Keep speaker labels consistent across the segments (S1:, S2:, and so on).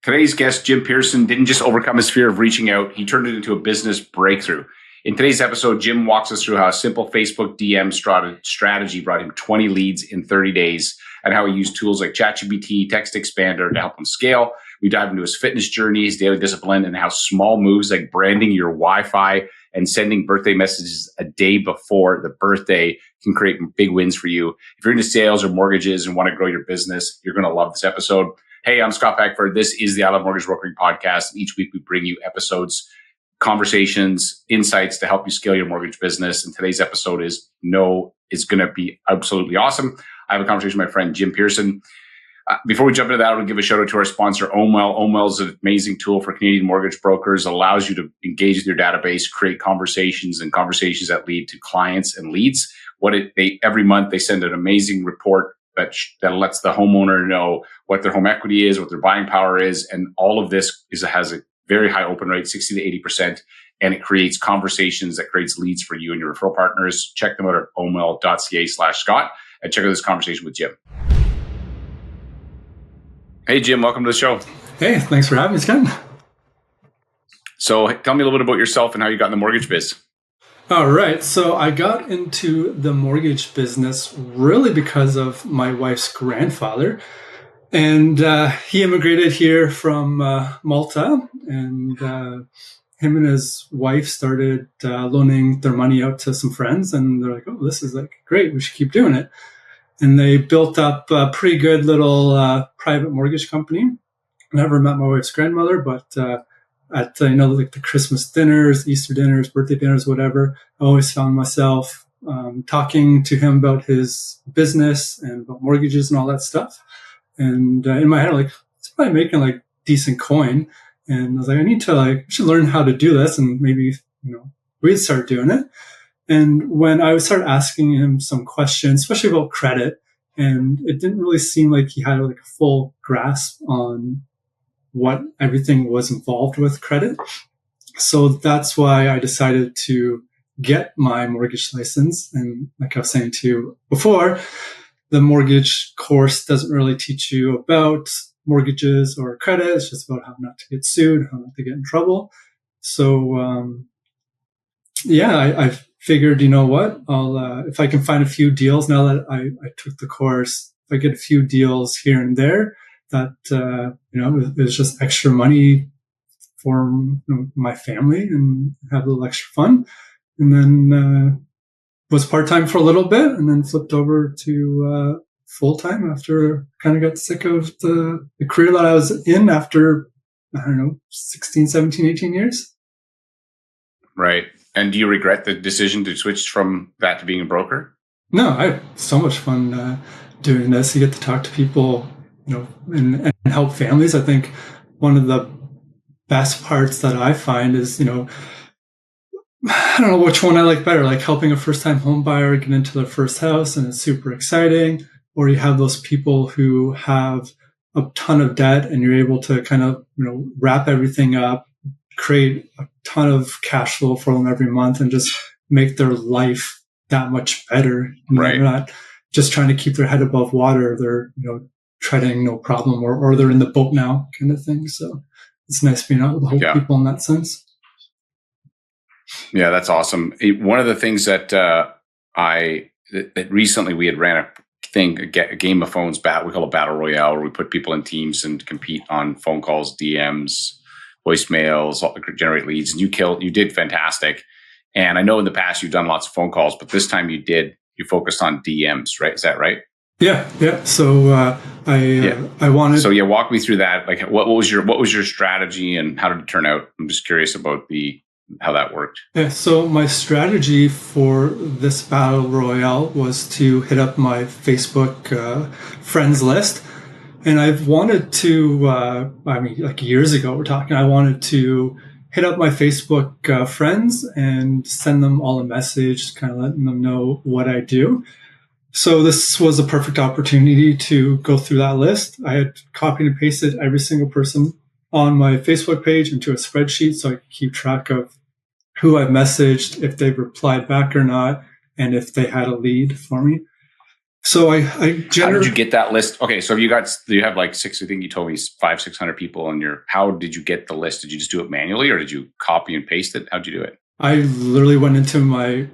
S1: Today's guest, Jim Pearson, didn't just overcome his fear of reaching out. He turned it into a business breakthrough. In today's episode, Jim walks us through how a simple Facebook DM strategy brought him 20 leads in 30 days and how he used tools like ChatGPT, TextExpander to help him scale. We dive into his fitness journey, his daily discipline, and how small moves like branding your Wi-Fi and sending birthday messages a day before the birthday can create big wins for you. If you're into sales or mortgages and want to grow your business, you're going to love this episode. Hey, I'm Scott Beckford. This is the I Love Mortgage Brokering Podcast. Each week we bring you episodes, conversations, insights to help you scale your mortgage business. And today's episode is going to be absolutely awesome. I have a conversation with my friend Jim Pearson. Before we jump into that, I want to give a shout out to our sponsor, Omwell. Omwell is an amazing tool for Canadian mortgage brokers. It allows you to engage with your database, create conversations, and conversations that lead to clients and leads. Every month they send an amazing report that lets the homeowner know what their home equity is, what their buying power is, and all of this has a very high open rate, 60 to 80%, and it creates conversations that creates leads for you and your referral partners. Check them out at omwell.ca/Scott and check out this conversation with Jim. Hey, Jim, welcome to the show.
S2: Hey, thanks for having me, Scott.
S1: So tell me a little bit about yourself and how you got in the mortgage biz.
S2: All right. So I got into the mortgage business really because of my wife's grandfather. And he immigrated here from Malta. And him and his wife started loaning their money out to some friends. And they're like, oh, this is like great. We should keep doing it. And they built up a pretty good little private mortgage company. Never met my wife's grandmother, but at like the Christmas dinners, Easter dinners, birthday dinners, whatever, I always found myself talking to him about his business and about mortgages and all that stuff. And in my head, like, it's probably making like decent coin. And I was like, I should learn how to do this, and maybe we'd start doing it. And when I would start asking him some questions, especially about credit, and it didn't really seem like he had like a full grasp on what everything was involved with credit. So that's why I decided to get my mortgage license. And like I was saying to you before, the mortgage course doesn't really teach you about mortgages or credit. It's just about how not to get sued, how not to get in trouble. So, I figured, you know what, if I can find a few deals now that I took the course, if I get a few deals here and there, that, it was just extra money for my family and have a little extra fun. And then was part-time for a little bit and then flipped over to full-time after kind of got sick of the career that I was in after, 16, 17, 18 years.
S1: Right. And do you regret the decision to switch from that to being a broker?
S2: No, I had so much fun doing this. You get to talk to people, and help families. I think one of the best parts that I find is, I don't know which one I like better, like helping a first-time home buyer get into their first house and it's super exciting, or you have those people who have a ton of debt and you're able to kind of, wrap everything up, create a ton of cash flow for them every month and just make their life that much better.
S1: Right.
S2: They're not just trying to keep their head above water. They're, treading no problem, or they're in the boat now kind of thing. So it's nice being able to help people in that sense.
S1: Yeah, that's awesome. One of the things that that recently we had ran a game of phones, we call it Battle Royale, where we put people in teams and compete on phone calls, DMs, voicemails, generate leads, and you did fantastic. And I know in the past you've done lots of phone calls, but this time you focused on DMs, right? Is that right?
S2: Yeah. So I wanted.
S1: So walk me through that. Like, what was your strategy and how did it turn out? I'm just curious about how that worked.
S2: Yeah. So my strategy for this battle royale was to hit up my Facebook friends list, and I've wanted to. Like years ago, I wanted to hit up my Facebook friends and send them all a message, kind of letting them know what I do. So this was a perfect opportunity to go through that list. I had copied and pasted every single person on my Facebook page into a spreadsheet so I could keep track of who I've messaged, if they've replied back or not, and if they had a lead for me. So I
S1: How did
S2: generally
S1: you get that list? Okay, so you have like six. I think you told me 600 people on your. How did you get the list? Did you just do it manually, or did you copy and paste it? How'd you do it?
S2: I literally went into my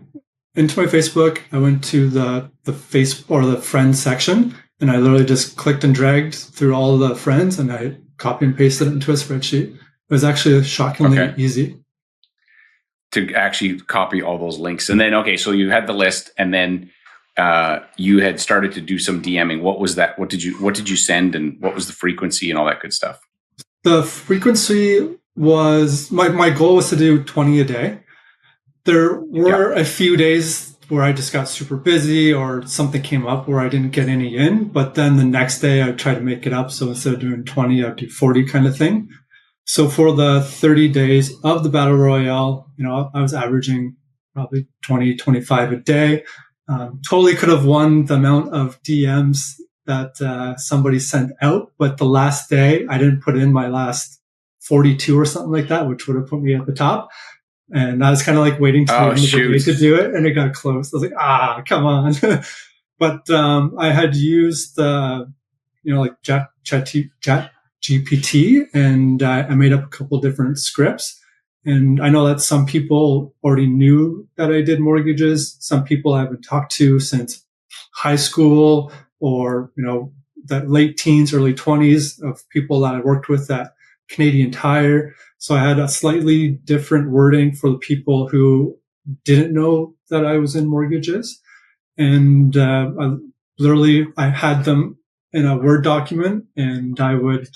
S2: Facebook. I went to the face or the friends section, and I literally just clicked and dragged through all of the friends, and I copy and pasted it into a spreadsheet. It was actually shockingly easy
S1: to actually copy all those links. And then, okay, so you had the list, and then you had started to do some DMing. What was that? What did you send, and what was the frequency and all that good stuff?
S2: The frequency was my goal was to do 20 a day. There were a few days where I just got super busy or something came up where I didn't get any in, but then the next day I tried to make it up. So instead of doing 20, I'd do 40 kind of thing. So for the 30 days of the Battle Royale, I was averaging probably 20, 25 a day. Totally could have won the amount of DMs that somebody sent out, but the last day I didn't put in my last 42 or something like that, which would have put me at the top. And I was kind of like waiting to the end of the day to do it, and it got close. I was like, come on. But I had used like Chat GPT, and I made up a couple different scripts. And I know that some people already knew that I did mortgages. Some people I haven't talked to since high school, or that late teens, early 20s of people that I worked with at Canadian Tire. So I had a slightly different wording for the people who didn't know that I was in mortgages. And I had them in a Word document, and I would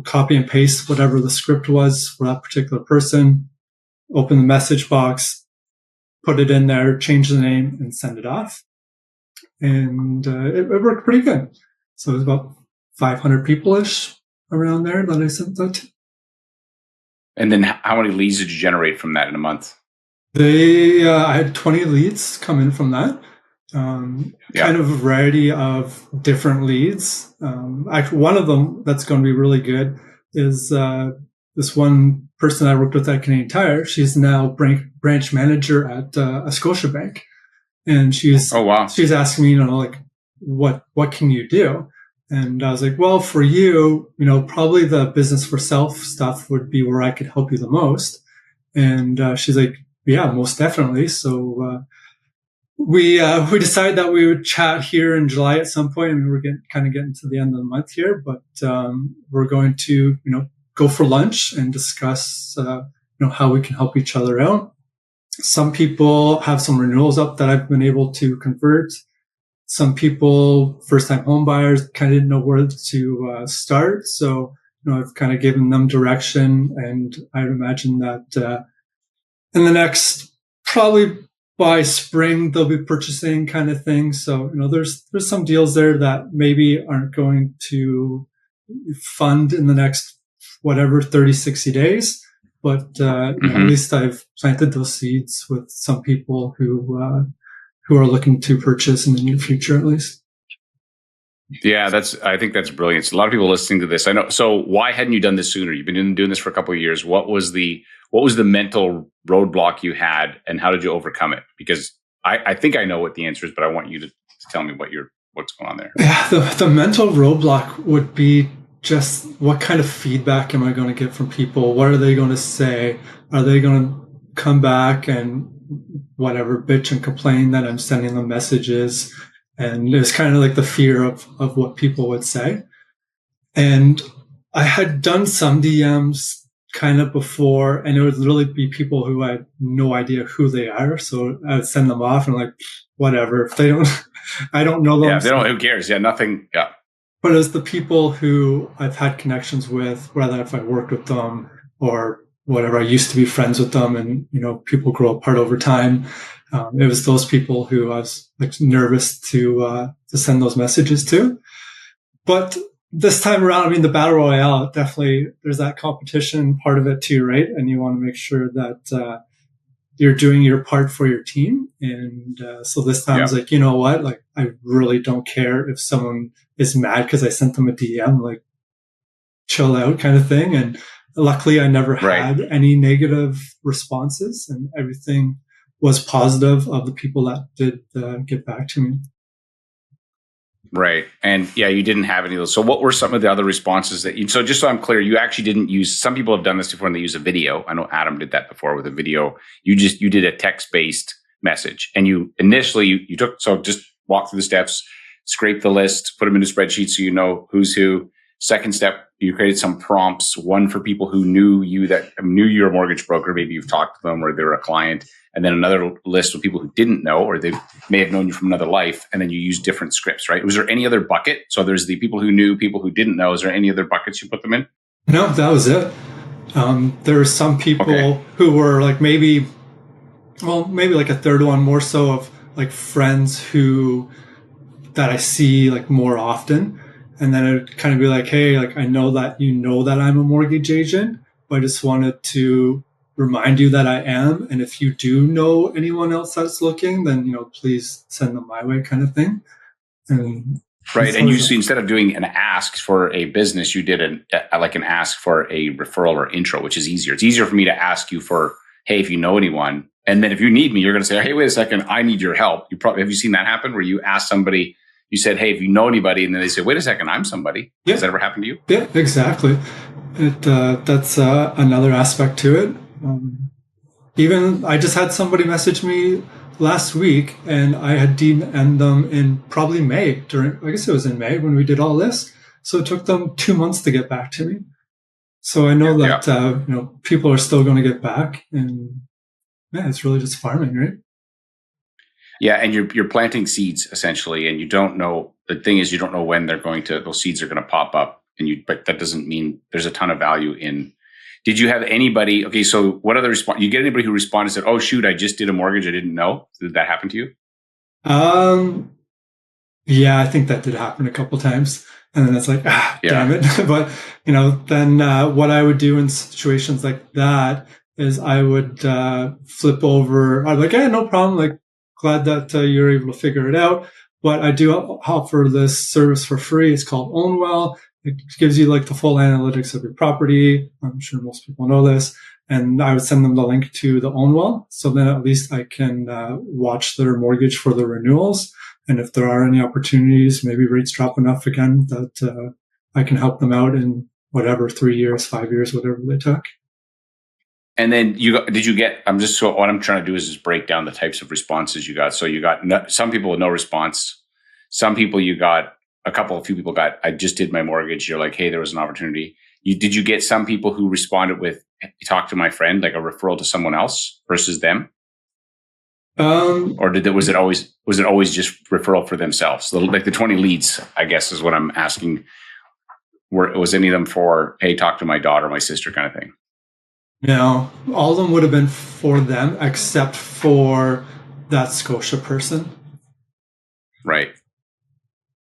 S2: copy and paste whatever the script was for that particular person, open the message box, put it in there, change the name, and send it off. And it worked pretty good. So it was about 500 people-ish around there that I sent that to.
S1: And then how many leads did you generate from that in a month?
S2: I had 20 leads come in from that. Kind of a variety of different leads. Actually, one of them that's going to be really good is this one person I worked with at Canadian Tire. She's now branch manager at a Scotiabank, and she's asking me, like, what can you do? And I was like, well, for you, probably the business for self stuff would be where I could help you the most. And she's like, yeah, most definitely. So we decided that we would chat here in July at some point. I mean, we're getting to the end of the month here, but we're going to go for lunch and discuss how we can help each other out. Some people have some renewals up that I've been able to convert. Some people, first-time home buyers, kind of didn't know where to start. So, I've kind of given them direction, and I'd imagine that in the next, probably by spring, they'll be purchasing kind of thing. So, there's some deals there that maybe aren't going to fund in the next, 30, 60 days. But at least I've planted those seeds with some people who are looking to purchase in the near future, at least.
S1: Yeah, I think that's brilliant. So a lot of people listening to this, I know. So why hadn't you done this sooner? You've been doing this for a couple of years. What was the mental roadblock you had, and how did you overcome it? Because I think I know what the answer is, but I want you to tell me what's going on there.
S2: Yeah, the mental roadblock would be just what kind of feedback am I going to get from people? What are they going to say? Are they going to come back and whatever, bitch and complain that I'm sending them messages? And it's kind of like the fear of what people would say. And I had done some DMs kind of before, and it would literally be people who I had no idea who they are. So I would send them off and whatever. If they don't, I don't know them.
S1: Yeah, they don't, who cares? Yeah, nothing. Yeah.
S2: But it's the people who I've had connections with, whether if I worked with them or whatever, I used to be friends with them, and, people grow apart over time. It was those people who I was nervous to send those messages to. But this time around, I mean, the Battle Royale, definitely there's that competition part of it too, right? And you want to make sure that you're doing your part for your team. And so this time I was like, you know what? I really don't care if someone is mad because I sent them a DM, chill out kind of thing. And luckily I never had any negative responses, and everything was positive of the people that did get back to me.
S1: Right. And yeah, you didn't have any of those. So what were some of the other responses that you, so just so I'm clear, you actually didn't use, some people have done this before and they use a video. I know Adam did that before with a video. You did a text-based message and you initially, you took, so just walk through the steps, scrape the list, put them into a spreadsheet so you know who's who. Second step, you created some prompts, one for people who knew you're a mortgage broker. Maybe you've talked to them or they're a client. And then another list of people who didn't know, or they may have known you from another life. And then you use different scripts, right? Was there any other bucket? So there's the people who knew, people who didn't know. Is there any other buckets you put them in?
S2: No, that was it. There were some people who were like maybe like a third one, more so of like friends that I see like more often. And then it'd kind of be like, hey, like I know that you know that I'm a mortgage agent, but I just wanted to remind you that I am. And if you do know anyone else that's looking, then, please send them my way, kind of thing. And
S1: right. And you see, instead of doing an ask for a business, you did an ask for a referral or intro, which is easier. It's easier for me to ask you for, hey, if you know anyone. And then if you need me, you're going to say, hey, wait a second, I need your help. Have you seen that happen where you ask somebody, you said, hey, if you know anybody, and then they say, wait a second, I'm somebody. Yeah. Has that ever happened to you?
S2: Yeah, exactly. That's another aspect to it. Even I just had somebody message me last week, and I had DM'd them in probably May, I guess it was in May when we did all this. So it took them 2 months to get back to me. So I know that people are still going to get back, and yeah, it's really just farming, right?
S1: Yeah, and you're planting seeds essentially, and you don't know. The thing is, you don't know when those seeds are going to pop up, but that doesn't mean there's a ton of value in. Did you have anybody? Okay, so what other response? You get anybody who responded and said, "Oh shoot, I just did a mortgage, I didn't know." Did that happen to you?
S2: Yeah, I think that did happen a couple times, and then it's like, damn it. But then what I would do in situations like that is I would flip over. I'm like, hey, no problem. Like, glad that you're able to figure it out. But I do offer this service for free. It's called OwnWell. It gives you like the full analytics of your property. I'm sure most people know this. And I would send them the link to the OwnWell. So then at least I can watch their mortgage for the renewals. And if there are any opportunities, maybe rates drop enough again that I can help them out in whatever, 3 years, 5 years, whatever they took.
S1: And then what I'm trying to do is just break down the types of responses you got. So you got some people with no response. Some people you got, a few people got, I just did my mortgage. You're like, hey, there was an opportunity. Did you get some people who responded with, talk to my friend, like a referral to someone else versus them? Or was it always just referral for themselves? Like the 20 leads, I guess, is what I'm asking. Was any of them for, hey, talk to my daughter, my sister kind of thing?
S2: No, all of them would have been for them, except for that Scotia person.
S1: Right.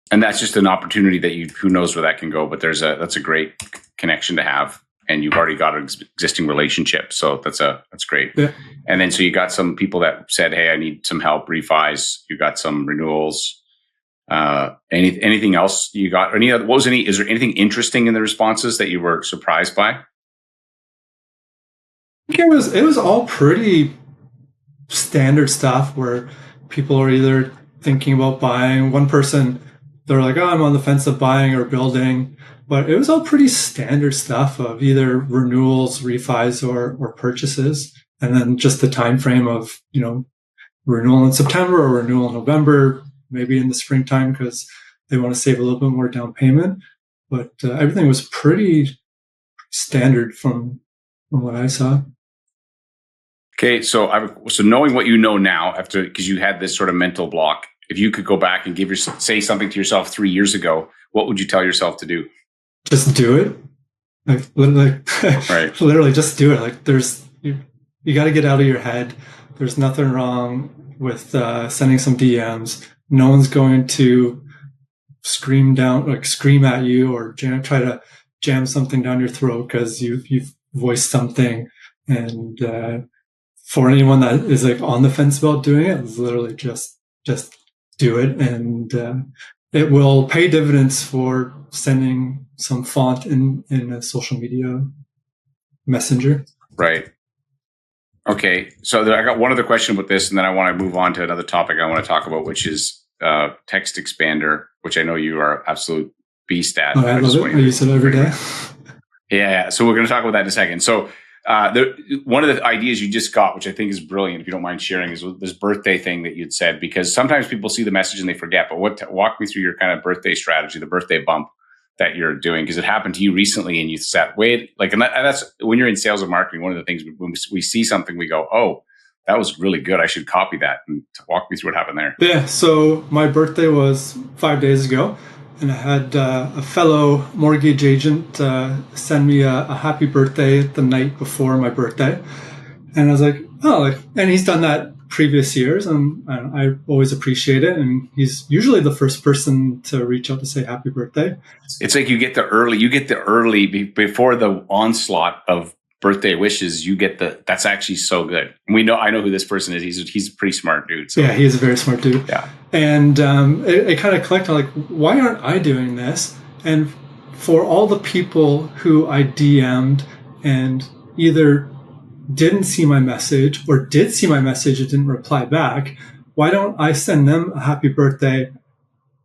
S1: And that's just an opportunity that who knows where that can go, but that's a great connection to have. And you've already got an existing relationship. So that's great. Yeah. And then, so you got some people that said, hey, I need some help, refis. You got some renewals. Anything else you got? Is there anything interesting in the responses that you were surprised by?
S2: It was all pretty standard stuff where people are either thinking about buying. One person, they're like, oh, I'm on the fence of buying or building. But it was all pretty standard stuff of either renewals, refis, or purchases. And then just the time frame of, renewal in September or renewal in November, maybe in the springtime because they want to save a little bit more down payment. But everything was pretty standard from what I saw.
S1: Okay, so knowing what you know now, because you had this sort of mental block, if you could go back and say something to yourself 3 years ago, what would you tell yourself to do?
S2: Just do it. Like
S1: right.
S2: Literally just do it. Like you got to get out of your head. There's nothing wrong with sending some DMs. No one's going to scream at you or try to jam something down your throat because you've voiced something. And for anyone that is like on the fence about doing it, it's literally just do it, and it will pay dividends for sending some font in a social media messenger.
S1: Right. Okay. So I got one other question about this, and then I want to move on to another topic I want to talk about, which is TextExpander, which I know you are absolute beast at.
S2: Oh, I love it. I use it every day.
S1: Yeah. So we're going to talk about that in a second. So one of the ideas you just got, which I think is brilliant, if you don't mind sharing, is this birthday thing that you'd said, because sometimes people see the message and they forget. But walk me through your kind of birthday strategy, the birthday bump that you're doing, because it happened to you recently and you said, wait, like, and that's when you're in sales and marketing, one of the things when we see something, we go, oh, that was really good. I should copy that. And walk me through what happened there.
S2: Yeah. So my birthday was 5 days ago, and I had a fellow mortgage agent send me a happy birthday the night before my birthday. And I was like, oh, and he's done that previous years, and I always appreciate it. And he's usually the first person to reach out to say happy birthday.
S1: It's like you get the early before the onslaught of birthday wishes. That's actually so good. And I know who this person is. He's a pretty smart dude. So.
S2: Yeah, he is a very smart dude.
S1: Yeah.
S2: And it kind of clicked on like, why aren't I doing this? And for all the people who I DM'd and either didn't see my message or did see my message and didn't reply back, why don't I send them a happy birthday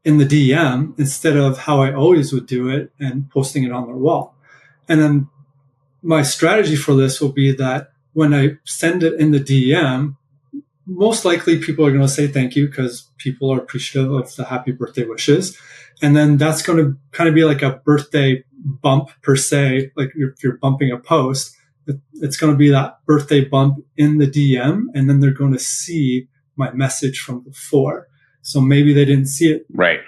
S2: in the DM instead of how I always would do it and posting it on their wall? And then my strategy for this will be that when I send it in the DM, most likely people are going to say thank you because people are appreciative of the happy birthday wishes. And then that's going to kind of be like a birthday bump per se. Like if you're bumping a post, it's going to be that birthday bump in the DM. And then they're going to see my message from before. So maybe they didn't see it
S1: right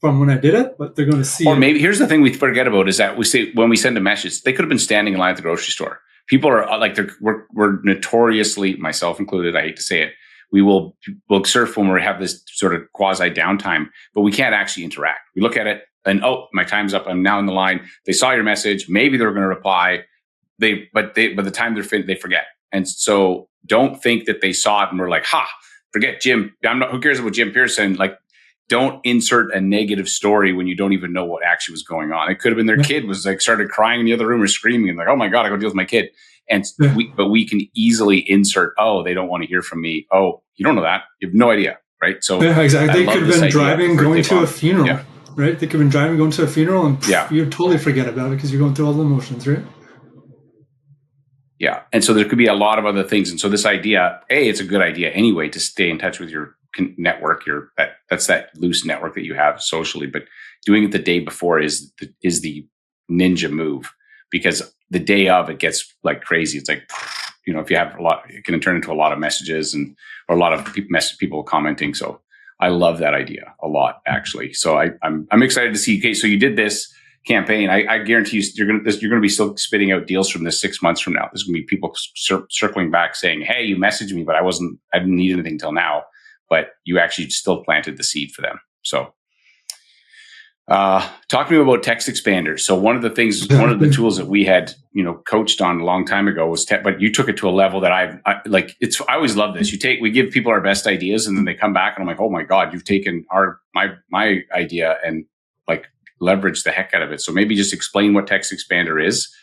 S2: from when I did it, but they're going to see it.
S1: Or maybe here's the thing we forget about is that we say when we send a message, they could have been standing in line at the grocery store. People are like, we're notoriously, myself included, I hate to say it, we'll surf when we have this sort of quasi downtime, but we can't actually interact. We look at it and, oh, my time's up. I'm now in the line. They saw your message. Maybe they're going to reply. But by the time they forget. And so don't think that they saw it and were like, forget Jim. Who cares about Jim Pearson? Like, don't insert a negative story when you don't even know what actually was going on. It could have been their kid was like started crying in the other room or screaming and like, oh my God, I got to deal with my kid. And but we can easily insert, oh, they don't want to hear from me. Oh, you don't know that. You have no idea. Right. So
S2: yeah, exactly. They could have been driving, going to a funeral,
S1: yeah.
S2: Right? They could have been driving, going to a funeral and you totally forget about it because you're going through all the emotions, right?
S1: Yeah. And so there could be a lot of other things. And so this idea, it's a good idea anyway, to stay in touch with your network, that's that loose network that you have socially, but doing it the day before is the ninja move, because the day of it gets like crazy. It's like, if you have a lot, it can turn into a lot of messages or a lot of people commenting. So I love that idea a lot, actually. So I'm excited to see. Okay. So you did this campaign. I guarantee you're going to be still spitting out deals from this 6 months from now. There's going to be people circling back saying, hey, you messaged me, but I didn't need anything till now. But you actually still planted the seed for them. So talk to me about TextExpander. So one of the tools that we had, coached on a long time ago was but you took it to a level that I always love this. We give people our best ideas and then they come back and I'm like, oh my God, you've taken my idea and like leverage the heck out of it. So maybe just explain what TextExpander is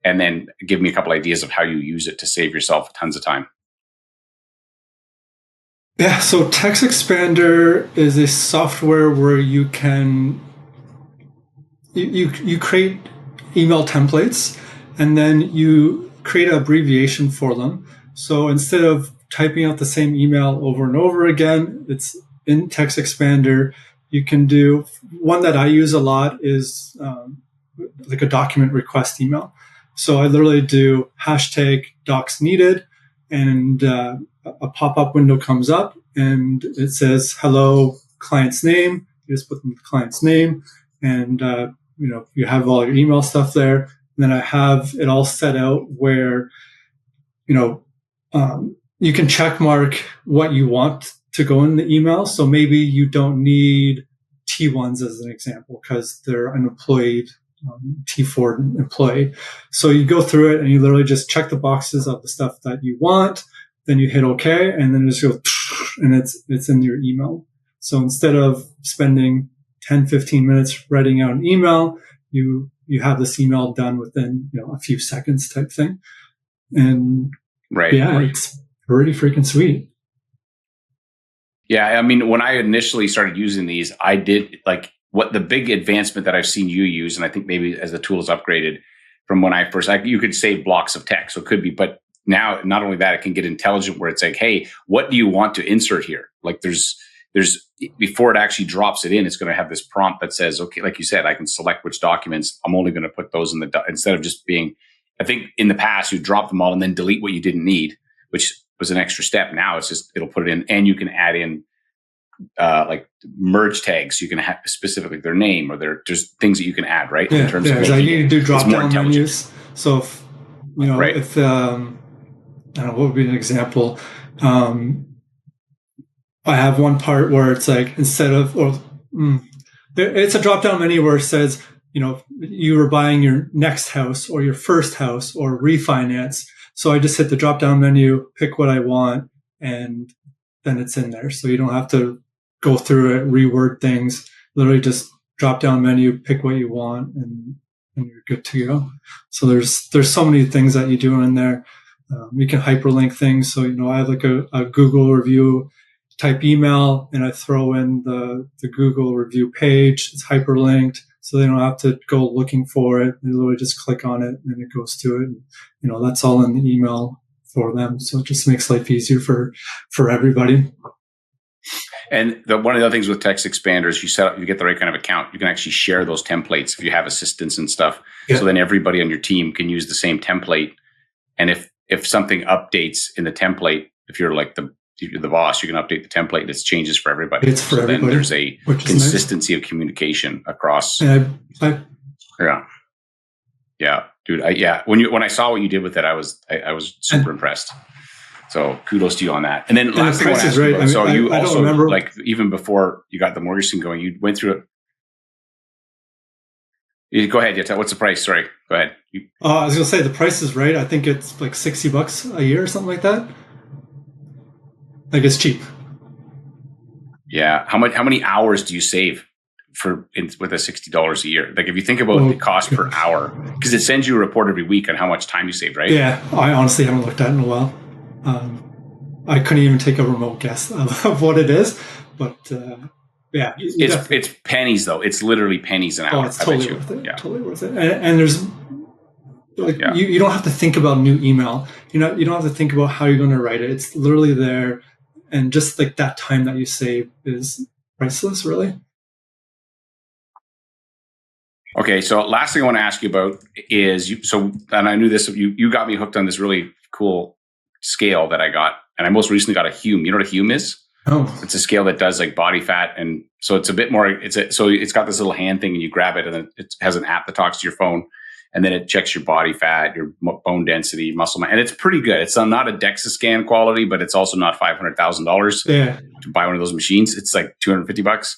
S1: and then give me a couple ideas of how you use it to save yourself tons of time.
S2: Yeah, so TextExpander is a software where you can you create email templates and then you create an abbreviation for them. So instead of typing out the same email over and over again, it's in TextExpander. You can do one that I use a lot is like a document request email. So I literally do #docs needed and a pop-up window comes up and it says, hello, client's name. You just put in the client's name and, you have all your email stuff there. And then I have it all set out where, you can check mark what you want to go in the email. So maybe you don't need T1s as an example because they're an employee, T4 employee. So you go through it and you literally just check the boxes of the stuff that you want. Then you hit OK, and then it just goes, and it's in your email. So instead of spending 10, 15 minutes writing out an email, you have this email done within a few seconds type thing. And it's pretty freaking sweet.
S1: Yeah, I mean, when I initially started using these, I did like what the big advancement that I've seen you use, and I think maybe as the tool is upgraded from when I first, you could save blocks of text, so it could be, but now not only that, it can get intelligent where it's like, hey, what do you want to insert here? Like there's before it actually drops it in, it's going to have this prompt that says, okay, like you said, I can select which documents. I'm only going to put those in instead of just being, I think in the past you drop them all and then delete what you didn't need, which was an extra step. Now it's just, it'll put it in, and you can add in like merge tags. You can have specifically their name or there's things that you can add, right?
S2: Yeah,
S1: In terms
S2: of you need to do drop down menus. So if,
S1: right.
S2: if, I don't know, what would be an example? I have one part where it's like, instead of, it's a drop down menu where it says, you were buying your next house or your first house or refinance. So I just hit the drop down menu, pick what I want, and then it's in there. So you don't have to go through it, reword things, literally just drop down menu, pick what you want, and you're good to go. So there's so many things that you do in there. You can hyperlink things. So, I have like a Google review type email, and I throw in the Google review page. It's hyperlinked, so they don't have to go looking for it. They literally just click on it and it goes to it. And, that's all in the email for them. So it just makes life easier for everybody.
S1: And one of the other things with TextExpander is you get the right kind of account. You can actually share those templates if you have assistants and stuff. Yeah. So then everybody on your team can use the same template. And if something updates in the template, if you're like the boss, you can update the template and it changes for everybody.
S2: It's for everybody.
S1: Then there's a consistency of communication across.
S2: Yeah,
S1: dude. When I saw what you did with it, I was super impressed. So kudos to you on that. And then last thing I want to ask you about, so you also, like, even before you got the mortgage thing going, you went through it. Go ahead. What's the price? Sorry. Go ahead.
S2: I was going to say the price is right. I think it's like $60 a year or something like that. Like, it's cheap.
S1: Yeah. How many hours do you save with a $60 a year? Like, if you think about the cost per hour, because it sends you a report every week on how much time you saved, right?
S2: Yeah. I honestly haven't looked at it in a while. I couldn't even take a remote guess of what it is, but yeah.
S1: It's pennies though. It's literally pennies an hour.
S2: Oh, it's totally worth it. Yeah. Totally worth it. And there's like, you don't have to think about new email. You don't have to think about how you're going to write it. It's literally there. And just like that time that you save is priceless, really.
S1: Okay. So last thing I want to ask you about is and I knew this, you got me hooked on this really cool scale that I got. And I most recently got a Hume. You know what a Hume is?
S2: Oh,
S1: it's a scale that does like body fat. And so it's a bit more, so it's got this little hand thing and you grab it and then it has an app that talks to your phone and then it checks your body fat, your bone density, muscle mass. And it's pretty good. It's not a DEXA scan quality, but it's also not $500,000 to buy one of those machines. It's like $250.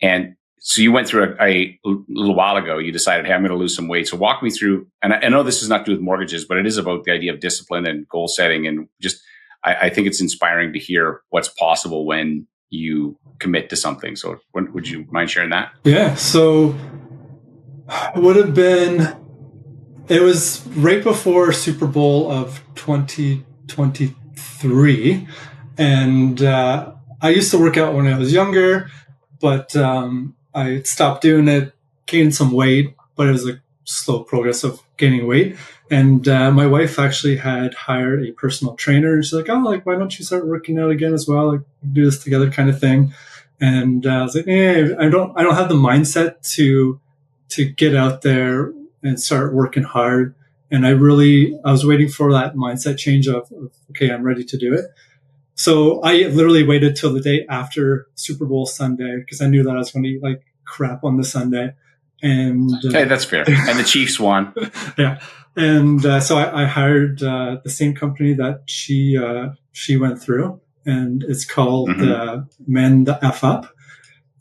S1: And so you went through a little while ago, you decided, hey, I'm going to lose some weight. So walk me through, and I know this is not to do with mortgages, but it is about the idea of discipline and goal setting. And just, I think it's inspiring to hear what's possible when you commit to something. So would you mind sharing that?
S2: Yeah. So it was right before Super Bowl of 2023. And I used to work out when I was younger, but I stopped doing it, gained some weight, but it was a slow progress of gaining weight. And my wife actually had hired a personal trainer. She's like, why don't you start working out again as well? Like, do this together kind of thing. And I was like, I don't have the mindset to get out there and start working hard. And I was waiting for that mindset change of okay, I'm ready to do it. So I literally waited till the day after Super Bowl Sunday because I knew that I was going to eat like crap on the Sunday. And
S1: hey, that's fair. And the Chiefs won.
S2: Yeah. And so I hired the same company that she went through, and it's called Men the F Up,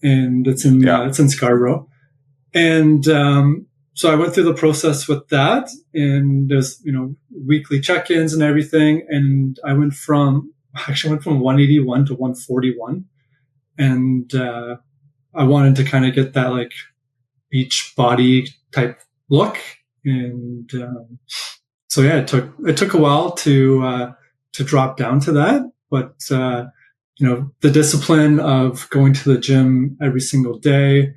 S2: and it's in Scarborough. And so I went through the process with that, and there's weekly check-ins and everything, and I went from 181 to 141, and I wanted to kind of get that like beach body type look. And so yeah, it took a while to drop down to that, but the discipline of going to the gym every single day.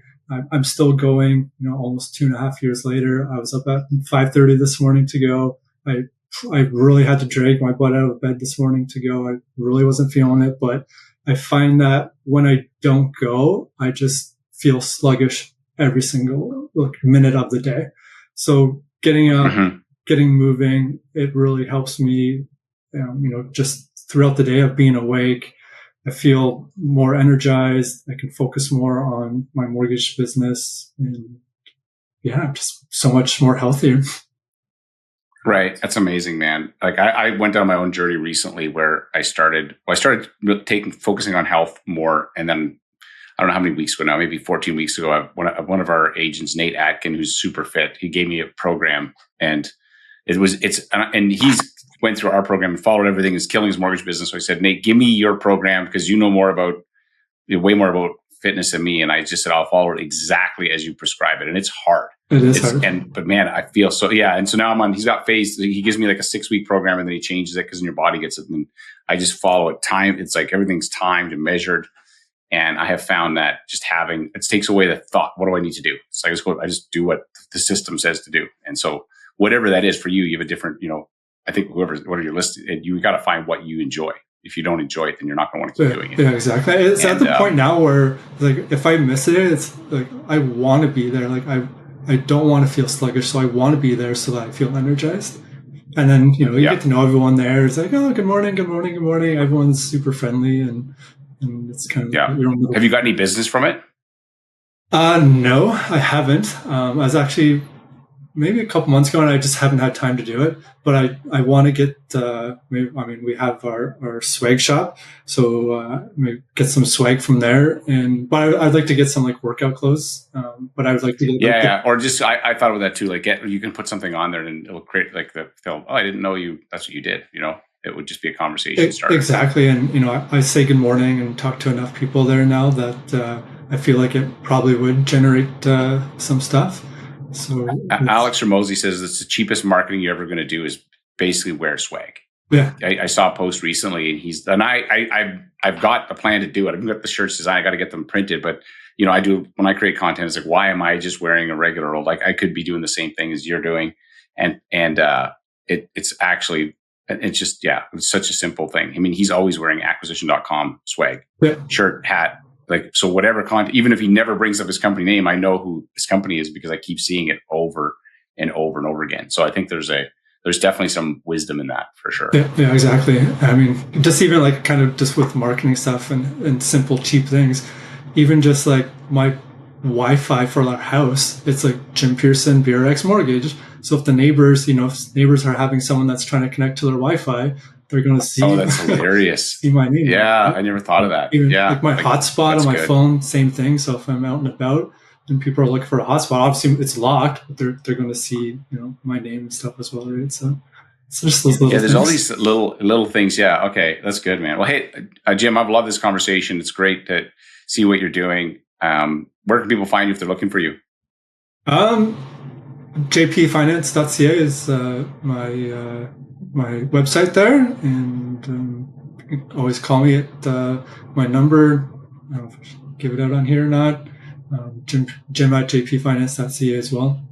S2: I'm still going, almost 2.5 years later. I was up at 5:30 this morning to go. I really had to drag my butt out of bed this morning to go. I really wasn't feeling it, but I find that when I don't go, I just feel sluggish every single minute of the day. So getting up, getting moving, it really helps me, just throughout the day of being awake. I feel more energized. I can focus more on my mortgage business, and I'm just so much more healthier.
S1: Right. That's amazing, man. Like I went down my own journey recently where I started focusing on health more. And then I don't know how many weeks ago now, maybe 14 weeks ago, one of our agents, Nate Atkin, who's super fit, he gave me a program, and he's went through our program and followed everything. He's killing his mortgage business. So I said, Nate, give me your program because you know way more about fitness than me. And I just said, I'll follow it exactly as you prescribe it. And it's hard.
S2: It is hard.
S1: But man, I feel so, yeah. And so now he's got he gives me like a 6-week program, and then he changes it because your body gets it. And I just follow it. It's like everything's timed and measured. And I have found that just it takes away the thought, what do I need to do? So I just do what the system says to do. And so whatever that is for you, you have a different, I think whatever you're listed, you got to find what you enjoy. If you don't enjoy it, then you're not going to want to keep doing it.
S2: Yeah, exactly. It's at the point now where, like, if I miss it, it's like I want to be there. Like I don't want to feel sluggish, so I want to be there so that I feel energized. And then you get to know everyone there. It's like, oh, good morning, good morning, good morning. Everyone's super friendly, and it's kind of your own little.
S1: Have you got any business from it?
S2: No, I haven't. I was actually maybe a couple months ago, and I just haven't had time to do it. But I want to get, we have our swag shop, so maybe get some swag from there. But I'd like to get some like workout clothes. But I would like to get
S1: or just I thought of that too. Like you can put something on there, and it'll create like the film. Oh, I didn't know that's what you did. It would just be a conversation starter.
S2: Exactly, and I say good morning and talk to enough people there now that I feel like it probably would generate some stuff. So
S1: Alex Ramosi says it's the cheapest marketing you're ever going to do is basically wear swag.
S2: Yeah,
S1: I saw a post recently, and I've got a plan to do it. I've got the shirts designed. I got to get them printed, but I do when I create content. It's like, why am I just wearing a regular old? Like I could be doing the same thing as you're doing, and it's actually it's just it's such a simple thing. I mean, he's always wearing acquisition.com swag, shirt, hat. Like, so whatever content, even if he never brings up his company name, I know who his company is because I keep seeing it over and over and over again. So I think there's definitely some wisdom in that for sure.
S2: Yeah, exactly. I mean, just even like kind of just with marketing stuff and simple, cheap things, even just like my Wi-Fi for our house, it's like Jim Pearson, BRX Mortgage. So if the neighbors, if neighbors are having someone that's trying to connect to their Wi-Fi, they're going to see.
S1: Oh, that's hilarious.
S2: See my name.
S1: Yeah, I never thought of that.
S2: Even like my hotspot on my phone, same thing. So if I'm out and about and people are looking for a hotspot, obviously it's locked, but they're going to see my name and stuff as well, right? So it's just those little
S1: there's
S2: things.
S1: All these little things. Yeah, okay, that's good, man. Well, hey, Jim, I've loved this conversation. It's great to see what you're doing. Where can people find you if they're looking for you?
S2: jpfinance.ca is my website there, and you can always call me at my number. I don't know if I should give it out on here or not. Jim at jpfinance.ca as well.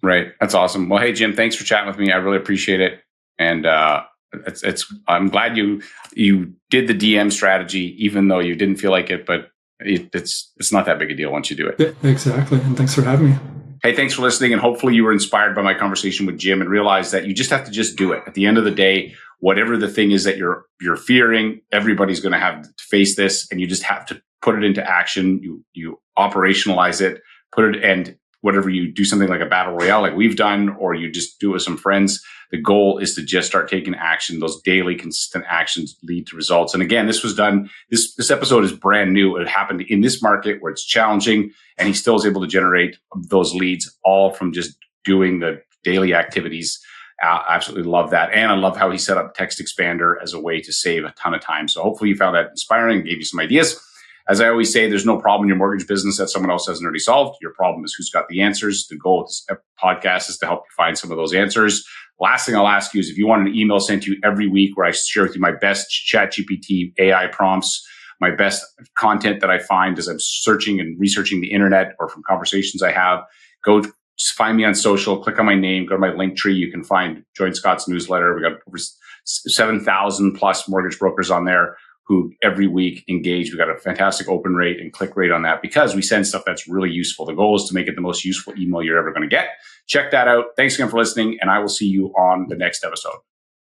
S1: Right, that's awesome. Well, hey Jim, thanks for chatting with me. I really appreciate it, and I'm glad you did the DM strategy, even though you didn't feel like it, but it's not that big a deal once you do it.
S2: Yeah, exactly, and thanks for having me.
S1: Hey, thanks for listening, and hopefully you were inspired by my conversation with Jim and realized that you just have to just do it. At the end of the day, whatever the thing is that you're fearing, everybody's going to have to face this, and you just have to put it into action. You operationalize it, and whatever you do something like a battle royale like we've done, or you just do it with some friends. The goal is to just start taking action. Those daily consistent actions lead to results. And again, this was done. This episode is brand new. It happened in this market where it's challenging, and he still is able to generate those leads all from just doing the daily activities. I absolutely love that. And I love how he set up TextExpander as a way to save a ton of time. So hopefully you found that inspiring and gave you some ideas. As I always say, there's no problem in your mortgage business that someone else hasn't already solved. Your problem is who's got the answers. The goal of this podcast is to help you find some of those answers. Last thing I'll ask you is if you want an email sent to you every week where I share with you my best ChatGPT AI prompts, my best content that I find as I'm searching and researching the internet or from conversations I have, go just find me on social, click on my name, go to my link tree. You can join Scott's newsletter. We got over 7,000 plus mortgage brokers on there who every week engage. We got a fantastic open rate and click rate on that because we send stuff that's really useful. The goal is to make it the most useful email you're ever going to get. Check that out. Thanks again for listening, and I will see you on the next episode.